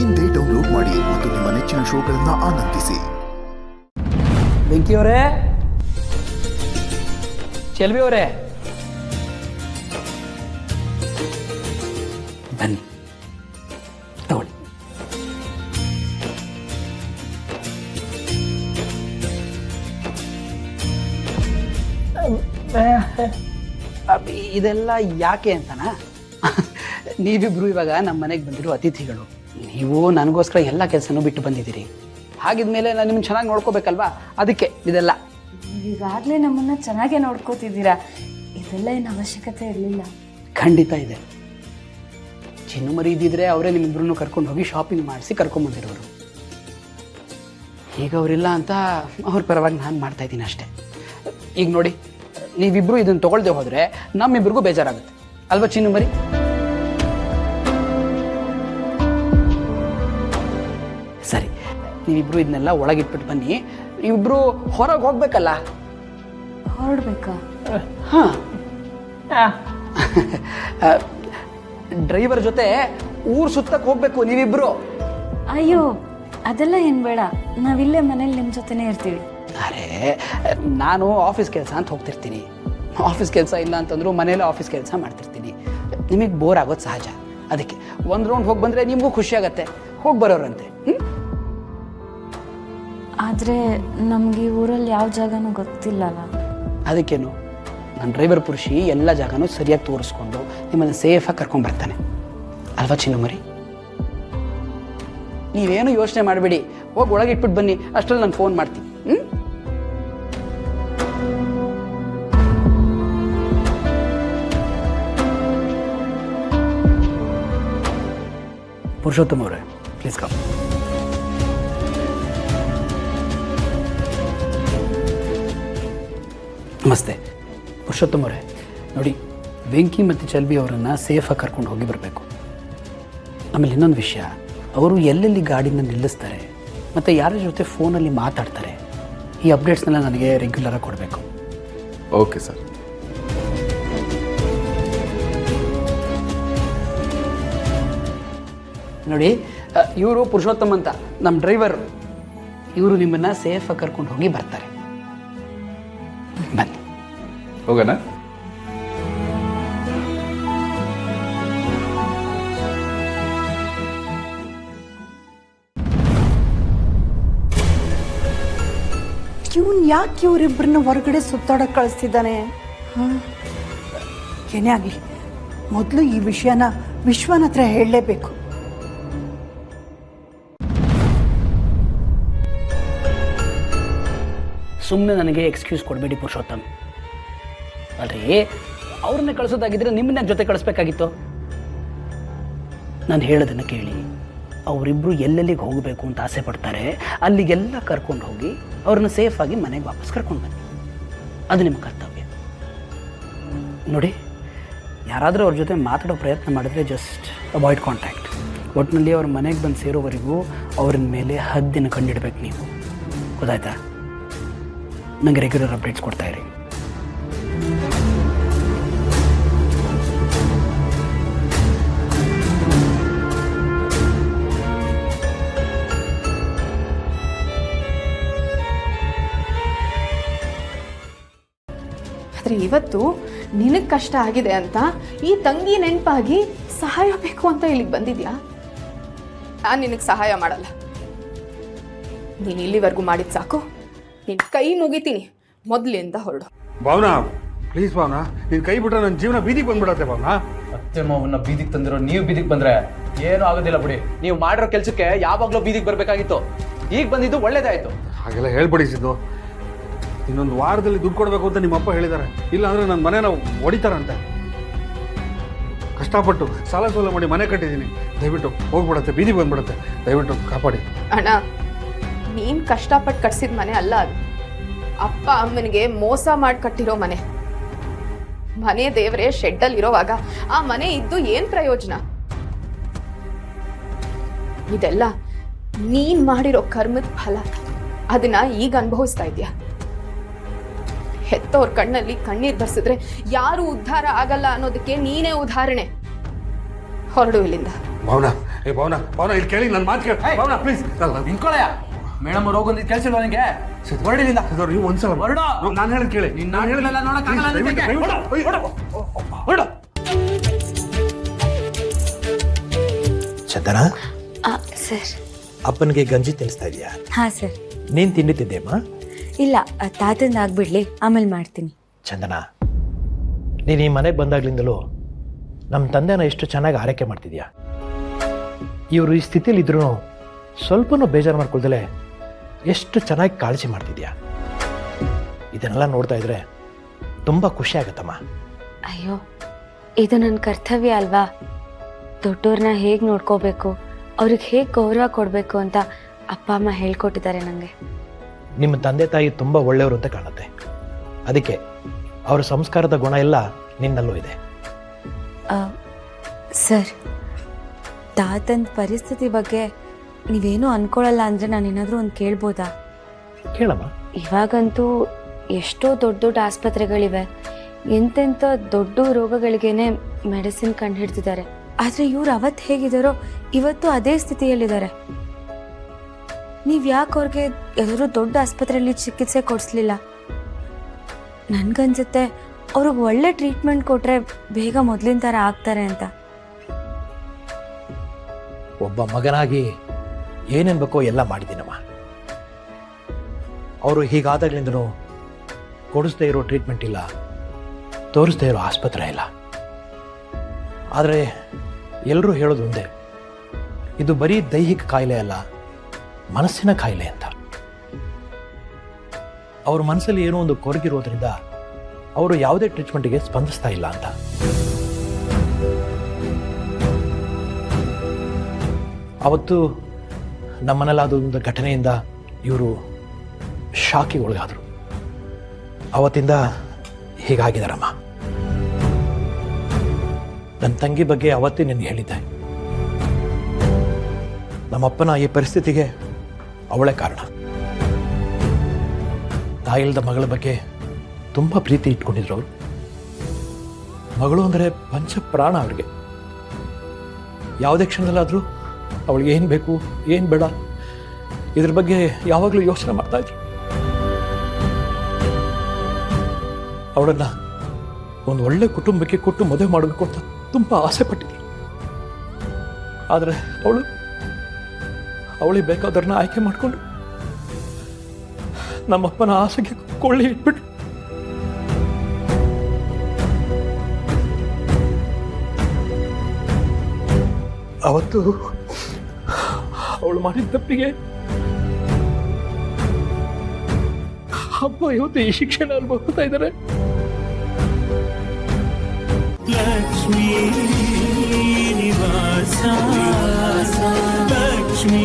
ಇಂದೇ ಡೌನ್ಲೋಡ್ ಮಾಡಿ ಮತ್ತು ನಿಮ್ಮ ನೆಚ್ಚಿನ ಶೋಗಳನ್ನು ಆನಂದಿಸಿ. ಬೆಂಕಿ ಅವರೇ, ಚೆಲ್ವಿ ಅವರೇ, ಬನ್ನಿ ತಗೊಳ್ಳಿ. ಇದೆಲ್ಲ ಯಾಕೆ ಅಂತನಾ, ನೀವಿಬ್ರು ಇವಾಗ ನಮ್ಮ ಮನೆಗೆ ಬಂದಿರೋ ಅತಿಥಿಗಳು. ನೀವು ನನಗೋಸ್ಕರ ಎಲ್ಲ ಕೆಲಸನೂ ಬಿಟ್ಟು ಬಂದಿದ್ದೀರಿ. ಹಾಗಿದ್ಮೇಲೆ ನಾನು ನಿಮ್ಮನ್ನು ಚೆನ್ನಾಗಿ ನೋಡ್ಕೋಬೇಕಲ್ವಾ, ಅದಕ್ಕೆ ಇದೆಲ್ಲ. ಈಗಾಗಲೇ ನಮ್ಮನ್ನು ಚೆನ್ನಾಗೇ ನೋಡ್ಕೋತಿದ್ದೀರಾ, ಇದೆಲ್ಲ ಏನು ಅವಶ್ಯಕತೆ ಇರಲಿಲ್ಲ. ಖಂಡಿತ ಇದೆ. ಚಿನ್ನು ಮರಿ ಇದ್ದಿದ್ರೆ ಅವರೇ ನಿಮ್ಮಿಬ್ರನ್ನು ಕರ್ಕೊಂಡು ಹೋಗಿ ಶಾಪಿಂಗ್ ಮಾಡಿಸಿ ಕರ್ಕೊಂಬಂದಿರೋರು. ಈಗ ಅವರಿಲ್ಲ ಅಂತ ಅವ್ರ ಪರವಾಗಿ ನಾನು ಮಾಡ್ತಾ ಇದ್ದೀನಿ ಅಷ್ಟೇ. ಈಗ ನೋಡಿ, ನೀವಿಬ್ರು ಇದನ್ನು ತೊಗೊಳ್ದೆ ಹೋದರೆ ನಮ್ಮಿಬ್ರಿಗೂ ಬೇಜಾರಾಗುತ್ತೆ ಅಲ್ವಾ ಚಿನ್ನು ಮರಿ? ಸರಿ, ನೀವಿಬ್ರು ಇದನ್ನೆಲ್ಲ ಒಳಗಿಟ್ಬಿಟ್ಟು ಬನ್ನಿ. ನೀವಿಬ್ರು ಹೊರಗೆ ಹೋಗ್ಬೇಕಲ್ಲ. ಹೊರಡ್ಬೇಕಾ? ಹಾಂ, ಡ್ರೈವರ್ ಜೊತೆ ಊರು ಸುತ್ತಕ್ಕೆ ಹೋಗ್ಬೇಕು ನೀವಿಬ್ರು. ಅಯ್ಯೋ, ಅದೆಲ್ಲ ಏನು ಬೇಡ, ನಾವಿಲ್ಲೇ ಮನೇಲಿ ನಿಮ್ಮ ಜೊತೆನೇ ಇರ್ತೀವಿ. ಅರೆ, ನಾನು ಆಫೀಸ್ ಕೆಲಸ ಅಂತ ಹೋಗ್ತಿರ್ತೀನಿ. ಆಫೀಸ್ ಕೆಲಸ ಇಲ್ಲ ಅಂತಂದ್ರೂ ಮನೇಲಿ ಆಫೀಸ್ ಕೆಲಸ ಮಾಡ್ತಿರ್ತೀನಿ. ನಿಮಗೆ ಬೋರ್ ಆಗೋದು ಸಹಜ. ಅದಕ್ಕೆ ಒಂದು ರೌಂಡ್ ಹೋಗಿ ಬಂದರೆ ನಿಮಗೂ ಖುಷಿ ಆಗತ್ತೆ, ಹೋಗಿ ಬರೋರಂತೆ. ಆದರೆ ನಮಗೆ ಈ ಊರಲ್ಲಿ ಯಾವ ಜಾಗನೂ ಗೊತ್ತಿಲ್ಲಲ್ಲ. ಅದಕ್ಕೇನು, ನನ್ನ ಡ್ರೈವರ್ ಪುರುಷಿ ಎಲ್ಲ ಜಾಗನೂ ಸರಿಯಾಗಿ ತೋರಿಸ್ಕೊಂಡು ನಿಮ್ಮನ್ನು ಸೇಫಾಗಿ ಕರ್ಕೊಂಡ್ಬರ್ತಾನೆ ಅಲ್ವಾ ಚಿನ್ನು ಮರಿ? ನೀವೇನು ಯೋಚನೆ ಮಾಡಬೇಡಿ, ಹೋಗಿ ಒಳಗೆ ಇಟ್ಬಿಟ್ಟು ಬನ್ನಿ. ಅಷ್ಟರಲ್ಲಿ ನಾನು ಫೋನ್ ಮಾಡ್ತೀನಿ. ಪುರುಷೋತ್ತಮ ಅವರೇ, ಪ್ಲೀಸ್ ಕಮ್. ನಮಸ್ತೆ ಪುರುಷೋತ್ತಮ ಅವರೇ. ನೋಡಿ, ಬೆಂಕಿ ಮತ್ತು ಚಲ್ಬಿ ಅವರನ್ನು ಸೇಫಾಗಿ ಕರ್ಕೊಂಡು ಹೋಗಿ ಬರಬೇಕು. ಆಮೇಲೆ ಇನ್ನೊಂದು ವಿಷಯ, ಅವರು ಎಲ್ಲೆಲ್ಲಿ ಗಾಡಿನ ನಿಲ್ಲಿಸ್ತಾರೆ ಮತ್ತು ಯಾರ ಜೊತೆ ಫೋನಲ್ಲಿ ಮಾತಾಡ್ತಾರೆ, ಈ ಅಪ್ಡೇಟ್ಸ್ನೆಲ್ಲ ನನಗೆ ರೆಗ್ಯುಲರಾಗಿ ಕೊಡಬೇಕು. Okay sir. ನೋಡಿ, ಇವರು ಪುರುಷೋತ್ತಮ್ ಅಂತ ನಮ್ಮ ಡ್ರೈವರು. ಇವರು ನಿಮ್ಮನ್ನು ಸೇಫಾಗಿ ಕರ್ಕೊಂಡು ಹೋಗಿ ಬರ್ತಾರೆ. ಬನ್ನಿ ಹೋಗೋಣ. ಇವನ್ ಯಾಕೆ ಇವರಿಬ್ಬರನ್ನ ಹೊರಗಡೆ ಸುತ್ತಾಡಕ್ಕೆ ಕಳಿಸ್ತಿದ್ದಾನೆ? ಏನೇ ಆಗಲಿ, ಮೊದಲು ಈ ವಿಷಯನ ವಿಶ್ವನ ಹತ್ರ ಹೇಳಲೇಬೇಕು. ಸುಮ್ಮನೆ ನನಗೆ ಎಕ್ಸ್ಕ್ಯೂಸ್ ಕೊಡಬೇಡಿ ಪುರುಷೋತ್ತಮ್. ಅಲ್ರಿ, ಅವ್ರನ್ನ ಕಳಿಸೋದಾಗಿದ್ರೆ ನಿಮ್ಮನ್ನ ಜೊತೆ ಕಳಿಸ್ಬೇಕಾಗಿತ್ತು. ನಾನು ಹೇಳೋದನ್ನು ಕೇಳಿ, ಅವರಿಬ್ಬರು ಎಲ್ಲೆಲ್ಲಿಗೆ ಹೋಗಬೇಕು ಅಂತ ಆಸೆ ಪಡ್ತಾರೆ ಅಲ್ಲಿಗೆಲ್ಲ ಕರ್ಕೊಂಡು ಹೋಗಿ ಅವ್ರನ್ನ ಸೇಫಾಗಿ ಮನೆಗೆ ವಾಪಸ್ ಕರ್ಕೊಂಡು ಬನ್ನಿ. ಅದು ನಿಮ್ಮ ಕರ್ತವ್ಯ. ನೋಡಿ, ಯಾರಾದರೂ ಅವ್ರ ಜೊತೆ ಮಾತಾಡೋ ಪ್ರಯತ್ನ ಮಾಡಿದ್ರೆ ಜಸ್ಟ್ ಅವಾಯ್ಡ್ ಕಾಂಟ್ಯಾಕ್ಟ್. ಒಟ್ಟಿನಲ್ಲಿ ಅವ್ರ ಮನೆಗೆ ಬಂದು ಸೇರೋವರೆಗೂ ಅವ್ರ ಮೇಲೆ ಹದ್ದಿನ ಕಂಡಿಡ್ಬೇಕು ನೀವು. ಗೊತ್ತಾಯ್ತಾ? ನನಗೆ ರೆಗ್ಯುಲರ್ ಅಪ್ಡೇಟ್ಸ್ ಕೊಡ್ತಾಯಿರಿ. ಆದರೆ ಇವತ್ತು ನಿನಗೆ ಕಷ್ಟ ಆಗಿದೆ ಅಂತ ಈ ತಂಗಿ ನೆನಪಾಗಿ ಸಹಾಯ ಬೇಕು ಅಂತ ಇಲ್ಲಿಗೆ ಬಂದಿದ್ಯಾ? ನಾನು ನಿನಗೆ ಸಹಾಯ ಮಾಡಲ್ಲ. ನೀನು ಇಲ್ಲಿವರೆಗೂ ಮಾಡಿದ ಸಾಕು. ನಿನ್ನ ಕೈ ಮುಗಿತೀನಿ, ಮೊದಲಿಂದ ಹೊರಡು. ಭಾವನಾ, ಪ್ಲೀಸ್ ಭಾವನಾ, ನೀನು ಕೈ ಬಿಟ್ರೆ ನನ್ನ ಜೀವನ ಬೀದಿಗೆ ಬಂದ್ಬಿಡತ್ತೆ ಭಾವನಾ. ಅತ್ತೆ ಮಾವನ್ನ ಬೀದಿಗೆ ತಂದಿರೋ ನೀವು ಬೀದಿಗೆ ಬಂದ್ರೆ ಏನೂ ಆಗೋದಿಲ್ಲ ಬಿಡಿ. ನೀವು ಮಾಡಿರೋ ಕೆಲಸಕ್ಕೆ ಯಾವಾಗಲೂ ಬೀದಿಗೆ ಬರಬೇಕಾಗಿತ್ತು. ಈಗ ಬಂದಿದ್ದು ಒಳ್ಳೇದಾಯ್ತು. ಹಾಗೆಲ್ಲ ಹೇಳ್ಬಿಡಿಸಿದ್ದು. ಇನ್ನೊಂದು ವಾರದಲ್ಲಿ ದುಡ್ಡು ಕೊಡಬೇಕು ಅಂತ ನಿಮ್ಮಪ್ಪ ಹೇಳಿದ್ದಾರೆ. ಇಲ್ಲ ಅಂದರೆ ನನ್ನ ಮನೇನ ಹೊಡಿತಾರಂತೆ. ಕಷ್ಟಪಟ್ಟು ಸಾಲ ಸೋಲ ಮಾಡಿ ಮನೆ ಕಟ್ಟಿದ್ದೀನಿ. ದಯವಿಟ್ಟು ಹೋಗ್ಬಿಡತ್ತೆ, ಬೀದಿಗೆ ಬಂದ್ಬಿಡುತ್ತೆ. ದಯವಿಟ್ಟು ಕಾಪಾಡಿ. ಅಣ್ಣ, ನೀನು ಕಷ್ಟಪಟ್ಟು ಕಟ್ಸಿದ ಮನೆ ಅಲ್ಲ ಅದು. ಅಪ್ಪ ಅಮ್ಮನಿಗೆ ಮೋಸ ಮಾಡಿ ಕಟ್ಟಿರೋ ಮನೆ. ಮನೆ ದೇವರೇ ಶೆಡ್ಡಲ್ಲಿ ಇರೋವಾಗ ಆ ಮನೆ ಇದ್ದು ಏನು ಪ್ರಯೋಜನ? ಇದೆಲ್ಲ ನೀನ್ ಮಾಡಿರೋ ಕರ್ಮದ ಫಲ. ಅದನ್ನ ಈಗ ಅನುಭವಿಸ್ತಾ ಇದೆಯಾ? ಹೆತ್ತವ್ರ ಕಣ್ಣಲ್ಲಿ ಕಣ್ಣೀರ್ ಬರ್ಸಿದ್ರೆ ಯಾರು ಉದ್ಧಾರ ಆಗಲ್ಲ ಅನ್ನೋದಕ್ಕೆ ನೀನೇ ಉದಾಹರಣೆ. ಹೊರಡು ಇಲ್ಲಿಂದ. ಭಾವನಾ, ಏ ಭವನ ಇಲ್ಲಿ ಕೇಳಿ ನನ್ನ ಮಾತು ಕೇಳಿ ಭವನ ಪ್ಲೀಸ್ ನಿಂತ್ಕೊಳ್ಳಯ್ಯ ಮೇಡಮ್ ಅವ್ರು ಹೋಗೊಂದು ಕೇಳಿಸಿಲ್ವ ನನಗೆ ಹೊರಡಿಲಿಂದ ನೀವು ಒಂದ್ಸಲ ಹೊರಡು. ನಾನು ಹೇಳಿ ಕೇಳಿ ನಾನು ಹೇಳಿಲ್ಲ ನೋಡಕ್ಕಾಗಲ್ಲ ನಿನಗೆ. ಹೊರಡು. ಚಂದನ ಸರ್. ಅಪ್ಪನಿಗೆ ಗಂಜಿ ತಿನ್ನಿಸ್ತಾ ಇದೆಯಾ? ಹಾಂ ಸರ್. ನೀನು ತಿಂಡಿ ತಿಂದೆಮ್ಮ? ಇಲ್ಲ ತಾತಂದು ಆಗ್ಬಿಡ್ಲಿ, ಆಮೇಲೆ ಮಾಡ್ತೀನಿ. ಚಂದನ, ನೀನು ಈ ಮನೆಗೆ ಬಂದಾಗ್ಲಿಂದಲೂ ನಮ್ಮ ತಂದೆನ ಎಷ್ಟು ಚೆನ್ನಾಗಿ ಆರೈಕೆ ಮಾಡ್ತಿದ್ಯಾ. ಇವರು ಈ ಸ್ಥಿತಿಲಿ ಇದ್ರೂ ಸ್ವಲ್ಪನೂ ಬೇಜಾರು ಮಾಡ್ಕೊಳ್ದಲೆ ಎಷ್ಟು ಚೆನ್ನಾಗಿ ಕಾಳಜಿ ಮಾಡ್ತಿದ್ಯಾ. ಇದನ್ನೆಲ್ಲ ನೋಡ್ತಾ ಇದ್ರೆ ತುಂಬ ಖುಷಿ ಆಗುತ್ತಮ್ಮ. ಅಯ್ಯೋ, ಇದು ನನ್ನ ಕರ್ತವ್ಯ ಅಲ್ವಾ? ದೊಡ್ಡವ್ರನ್ನ ಹೇಗೆ ನೋಡ್ಕೋಬೇಕು, ಅವ್ರಿಗೆ ಹೇಗೆ ಗೌರವ ಕೊಡಬೇಕು ಅಂತ ಅಪ್ಪ ಅಮ್ಮ ಹೇಳ್ಕೊಟ್ಟಿದ್ದಾರೆ ನನಗೆ. ನಿಮ್ಮ ತಂದೆ ತಾಯಿ ತುಂಬ ಒಳ್ಳೆಯವರು ಅಂತ ಕಾಣುತ್ತೆ. ಅದಕ್ಕೆ ಅವರ ಸಂಸ್ಕಾರದ ಗುಣ ಎಲ್ಲ ನಿನ್ನಲ್ಲೂ ಇದೆ. ಸರ್, ತಾತನ ಪರಿಸ್ಥಿತಿ ಬಗ್ಗೆ ನೀವೇನೂ ಅನ್ಕೊಳ್ಳಲ್ಲ ಅಂದರೆ ನಾನೇನಾದರೂ ಒಂದು ಕೇಳ್ಬೋದಾ? ಕೇಳಮ್ಮ. ಇವಾಗಂತೂ ಎಷ್ಟೋ ದೊಡ್ಡ ದೊಡ್ಡ ಆಸ್ಪತ್ರೆಗಳಿವೆ, ಎಂತೆಂಥ ದೊಡ್ಡ ರೋಗಗಳಿಗೇನೆ ಮೆಡಿಸಿನ್ ಕಂಡು ಹಿಡ್ತಿದ್ದಾರೆ. ಆದರೆ ಇವ್ರು ಅವತ್ತು ಹೇಗಿದ್ದಾರೋ ಇವತ್ತು ಅದೇ ಸ್ಥಿತಿಯಲ್ಲಿದ್ದಾರೆ. ನೀವು ಯಾಕೆ ಅವ್ರಿಗೆ ಎಲ್ಲರೂ ದೊಡ್ಡ ಆಸ್ಪತ್ರೆಯಲ್ಲಿ ಚಿಕಿತ್ಸೆ ಕೊಡಿಸ್ಲಿಲ್ಲ? ನನಗನ್ಸುತ್ತೆ ಅವ್ರಿಗೆ ಒಳ್ಳೆ ಟ್ರೀಟ್ಮೆಂಟ್ ಕೊಟ್ಟರೆ ಬೇಗ ಮೊದಲಿನ ಥರ ಆಗ್ತಾರೆ ಅಂತ. ಒಬ್ಬ ಮಗನಾಗಿ ಏನೇನು ಬೇಕೋ ಎಲ್ಲ ಮಾಡಿದ್ದೀನಮ್ಮ. ಅವರು ಹೀಗಾದಾಗ್ಲಿಂದನೂ ಕೊಡಿಸ್ದೇ ಇರೋ ಟ್ರೀಟ್ಮೆಂಟ್ ಇಲ್ಲ, ತೋರಿಸ್ದೇ ಇರೋ ಆಸ್ಪತ್ರೆ ಇಲ್ಲ. ಆದರೆ ಎಲ್ಲರೂ ಹೇಳೋದು ಒಂದೇ, ಇದು ಬರೀ ದೈಹಿಕ ಕಾಯಿಲೆ ಅಲ್ಲ, ಮನಸ್ಸಿನ ಕಾಯಿಲೆ ಅಂತ. ಅವ್ರ ಮನಸ್ಸಲ್ಲಿ ಏನೋ ಒಂದು ಕೊರಗಿರೋದ್ರಿಂದ ಅವರು ಯಾವುದೇ ಟ್ರೀಟ್ಮೆಂಟ್ಗೆ ಸ್ಪಂದಿಸ್ತಾ ಇಲ್ಲ ಅಂತ. ಅವತ್ತು ನಮ್ಮನೆಲ್ಲಾದ ಒಂದು ಘಟನೆಯಿಂದ ಇವರು ಶಾಕಿಗೆ ಒಳಗಾದರು. ಅವತ್ತಿಂದ ಹೀಗಾಗಿದ್ದಾರಮ್ಮ. ನನ್ನ ತಂಗಿ ಬಗ್ಗೆ ಅವತ್ತೇ ನಿನಗೆ ಹೇಳಿದ್ದೆ. ನಮ್ಮಪ್ಪನ ಈ ಪರಿಸ್ಥಿತಿಗೆ ಅವಳೇ ಕಾರಣ. ತಾಯಿಲ್ದ ಮಗಳ ಬಗ್ಗೆ ತುಂಬ ಪ್ರೀತಿ ಇಟ್ಕೊಂಡಿದ್ರು ಅವರು. ಮಗಳು ಅಂದರೆ ಪಂಚ ಪ್ರಾಣ ಅವ್ರಿಗೆ. ಯಾವುದೇ ಕ್ಷಣದಲ್ಲಾದರೂ ಅವಳಿಗೆ ಏನು ಬೇಕು ಏನು ಬೇಡ ಇದ್ರ ಬಗ್ಗೆ ಯಾವಾಗಲೂ ಯೋಚನೆ ಮಾಡ್ತಾ ಇದ್ರು. ಅವಳನ್ನು ಒಂದು ಒಳ್ಳೆ ಕುಟುಂಬಕ್ಕೆ ಕೊಟ್ಟು ಮದುವೆ ಮಾಡಬೇಕು ಅಂತ ತುಂಬ ಆಸೆ ಪಟ್ಟಿದ್ರು. ಆದರೆ ಅವಳಿಗೆ ಬೇಕಾದವ್ರನ್ನ ಆಯ್ಕೆ ಮಾಡಿಕೊಂಡು ನಮ್ಮಪ್ಪನ ಆಸೆಗೆ ಕೊಳ್ಳಿ ಇಟ್ಬಿಟ್ರು. ಅವತ್ತು ಅವಳು ಮಾಡಿದ ತಪ್ಪಿಗೆ ಅಪ್ಪ ಇವತ್ತು ಈ ಶಿಕ್ಷಣ ಅನುಭವಿಸ್ತಾ ಇದ್ದಾರೆ. ಲಕ್ಷ್ಮೀ ನಿವಾಸ ಲಕ್ಷ್ಮೀ